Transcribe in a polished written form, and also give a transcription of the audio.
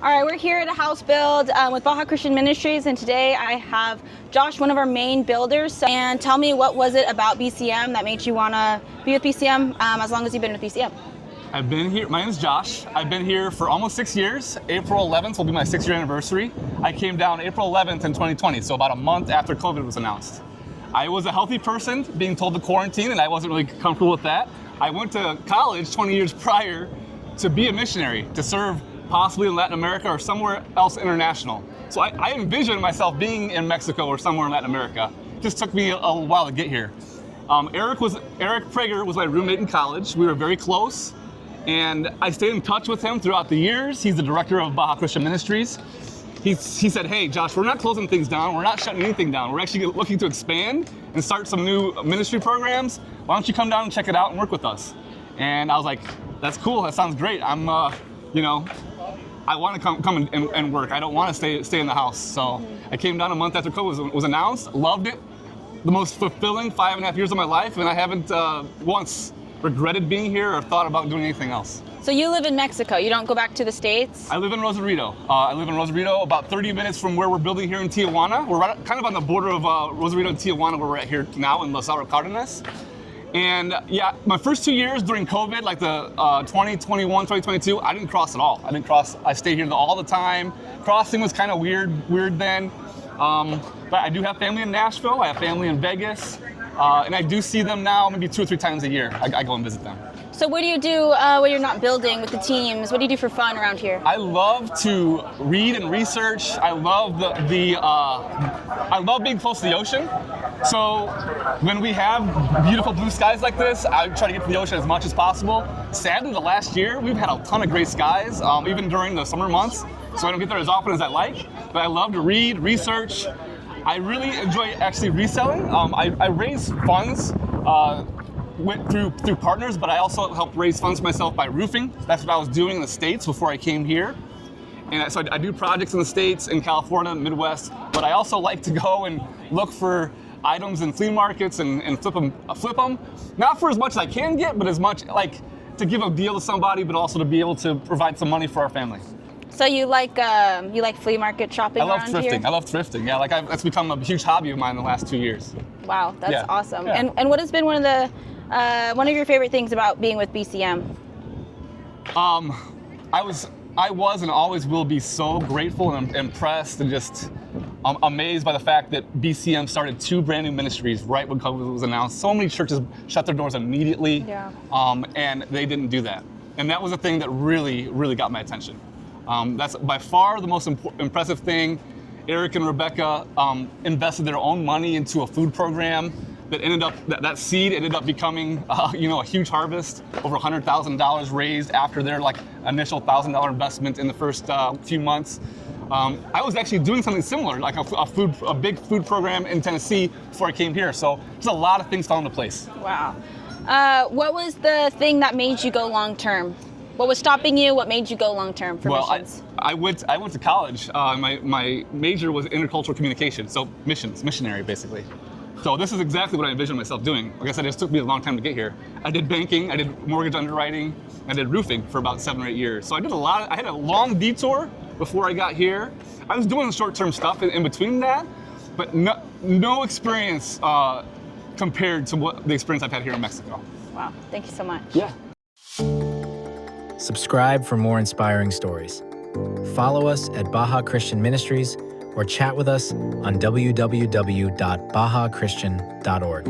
All right, we're here at a house build with Baja Christian Ministries, and today I have Josh, one of our main builders. And tell me, what was it about BCM that made you want to be with BCM as long as you've been with BCM? I've been here, my name is Josh. I've been here for almost 6 years. April 11th will be my 6-year anniversary. I came down April 11th in 2020, so about a month after COVID was announced. I was a healthy person being told to quarantine, and I wasn't really comfortable with that. I went to college 20 years prior to be a missionary, to serve possibly in Latin America or somewhere else international. So I envisioned myself being in Mexico or somewhere in Latin America. It just took me a while to get here. Eric Prager was my roommate in college. We were very close, and I stayed in touch with him throughout the years. He's the director of Baja Christian Ministries. He said, hey, Josh, we're not closing things down. We're not shutting anything down. We're actually looking to expand and start some new ministry programs. Why don't you come down and check it out and work with us? And I was like, that's cool. That sounds great. I want to come and work. I don't want to stay in the house. So I came down a month after COVID was announced, loved it. The most fulfilling 5.5 years of my life, and I haven't once regretted being here or thought about doing anything else. So you live in Mexico, you don't go back to the States? I live in Rosarito. About 30 minutes from where we're building here in Tijuana. We're right, kind of on the border of Rosarito and Tijuana, where we're at here now in Los Cardenas. And yeah, my first 2 years during COVID, like the 2021, 2022, I didn't cross at all. I stayed here all the time. Crossing was kind of weird then. But I do have family in Nashville, I have family in Vegas, and I do see them now maybe 2 or 3 times a year. I go and visit them. So what do you do when you're not building with the teams? What do you do for fun around here? I love to read and research. I love I love being close to the ocean. So when we have beautiful blue skies like this, I try to get to the ocean as much as possible. Sadly, the last year, we've had a ton of gray skies, even during the summer months. So I don't get there as often as I like, but I love to read, research. I really enjoy actually reselling. I raise funds through partners, but I also help raise funds for myself by roofing. That's what I was doing in the States before I came here. And so I do projects in the States, in California, Midwest, but I also like to go and look for items in flea markets and flip them. Not for as much as I can get, but as much like to give a deal to somebody, but also to be able to provide some money for our family. So you like flea market shopping around here? I love thrifting. Yeah, that's become a huge hobby of mine in the last 2 years. Wow, that's awesome. Yeah. And what has been one of your favorite things about being with BCM? I was and always will be so grateful and impressed and just amazed by the fact that BCM started 2 brand new ministries right when COVID was announced. So many churches shut their doors immediately, and they didn't do that. And that was the thing that really, really got my attention. That's by far the most impressive thing. Eric and Rebecca invested their own money into a food program that ended up, that seed ended up becoming a huge harvest, over $100,000 raised after their initial $1,000 investment in the first few months. I was actually doing something similar, like a big food program in Tennessee before I came here. So there's a lot of things fell into place. Wow. What was the thing that made you go long term? What was stopping you? What made you go long term for missions? I went to college. My major was intercultural communication, so missionary basically. So this is exactly what I envisioned myself doing. Like I said, it just took me a long time to get here. I did banking, I did mortgage underwriting, I did roofing for about 7 or 8 years. So I had a long detour before I got here. I was doing short-term stuff in between that, but no experience compared to the experience I've had here in Mexico. Wow, thank you so much. Yeah. Subscribe for more inspiring stories. Follow us at Baja Christian Ministries or chat with us on www.bajachristian.org.